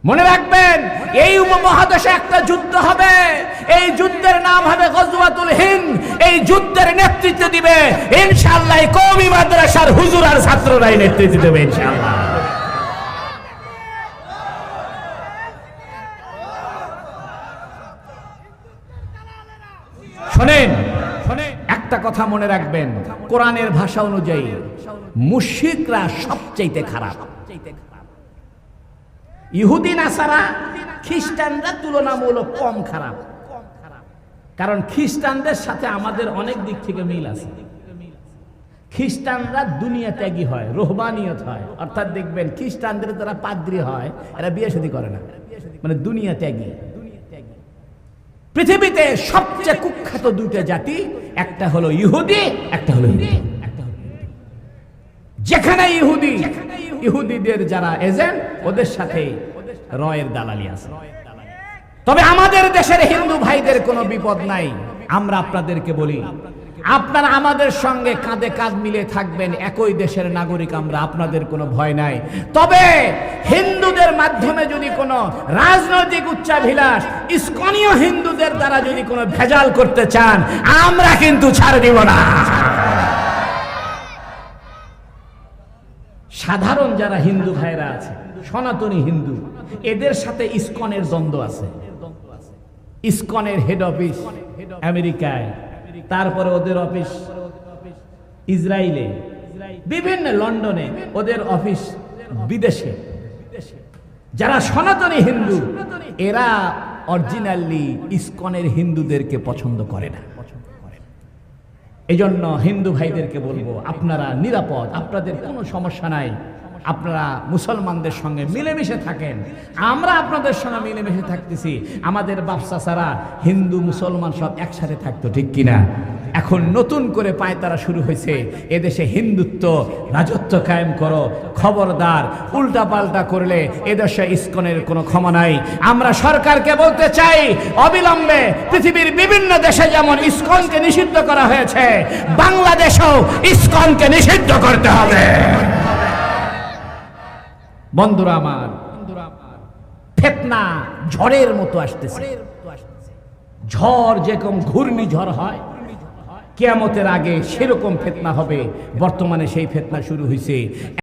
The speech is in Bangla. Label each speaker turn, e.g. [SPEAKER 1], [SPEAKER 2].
[SPEAKER 1] মনে রাখবেন, এই উপমহাদেশে একটা যুদ্ধ হবে, এই যুদ্ধের নাম হবে গজওয়াতুল হিন্দ। এই যুদ্ধের নেতৃত্ব দিবে ইনশাআল্লাহ কওমি মাদ্রাসার হুজুর আর ছাত্ররাই নেতৃত্ব দেবে ইনশাআল্লাহ। শোনেন, একটা কথা মনে রাখবেন, কোরআনের ভাষা অনুযায়ী মুশরিকরা সবচেয়ে খারাপ। ইহুদি নাসারা, খ্রিস্টানরা তুলনামূলক কম খারাপ, কারণ খ্রিস্টানদের সাথে আমাদের অনেক দিক থেকে মিল আছে। খ্রিস্টানরা দুনিয়া ত্যাগী হয়, রোহবানিয়ত হয়, অর্থাৎ দেখবেন খ্রিস্টানদের যারা পাদ্রী হয় এরা বিয়ে শাদী করে না, মানে দুনিয়া ত্যাগী। পৃথিবীতে সবচেয়ে কুখ্যাত দুইটা জাতি, একটা হলো ইহুদি, একটা হলো হিন্দু। যেখানে ইহুদিদের যারা এজেন্ট, ওদের সাথে রয়ের দালালি আছে। তবে আমাদের দেশের হিন্দু ভাইদের কোনো বিপদ নাই। আমরা আপনাদেরকে বলি, আপনারা আমাদের সঙ্গে কাঁধে কাঁধ মিলে থাকবেন, একই দেশের নাগরিক আমরা, আপনাদের কোনো ভয় নাই। তবে হিন্দুদের মাধ্যমে যদি কোনো রাজনৈতিক উচ্চাভিলাষ ইসকনীয় হিন্দুদের দ্বারা যদি কোনো ভেজাল করতে চান, আমরা কিন্তু ছাড় দিব না। সাধারণ যারা হিন্দু ভাইরা আছে, সনাতনী হিন্দু, এদের সাথে ইসকনের দ্বন্দ্ব আছে। ইসকনের হেড অফিস আমেরিকায়, তারপরে ওদের অফিস ইসরায়েলে, বিভিন্ন লন্ডনে ওদের অফিস বিদেশে। যারা সনাতনী হিন্দু, এরা অরিজিনালি ইসকনের হিন্দুদেরকে পছন্দ করে না। এজন্য হিন্দু ভাইদেরকে বলবো, আপনারা নিরাপদ, আপনাদের কোনো সমস্যা নাই, আপনারা মুসলমানদের সঙ্গে মিলেমিশে থাকেন। আমরা আপনাদের সঙ্গে মিলেমিশে থাকতেছি। আমাদের বাপ চাচারা হিন্দু মুসলমান সব একসাথে থাকতো, ঠিক কিনা? এখন নতুন করে পায়তারা শুরু হয়েছে, এদেশে হিন্দুত্ব রাজত্ব কায়েম করো, খবরদার উল্টা পাল্টা করলে এদেশে ইসকনের কোনো ক্ষমা নাই। আমরা সরকারকে বলতে চাই, অবিলম্বে পৃথিবীর বিভিন্ন দেশে যেমন ইসকনকে নিষিদ্ধ করা হয়েছে, বাংলাদেশেও ইসকনকে নিষিদ্ধ করতে হবে। বন্ধুরা আমার, ফিতনা ঝড়ের মতো আসতেছে। ঝড় যেরকম ঘূর্ণিঝড় হয় কিয়ামতের আগে, সেরকম ফিতনা হবে। বর্তমানে সেই ফিতনা শুরু হয়েছে।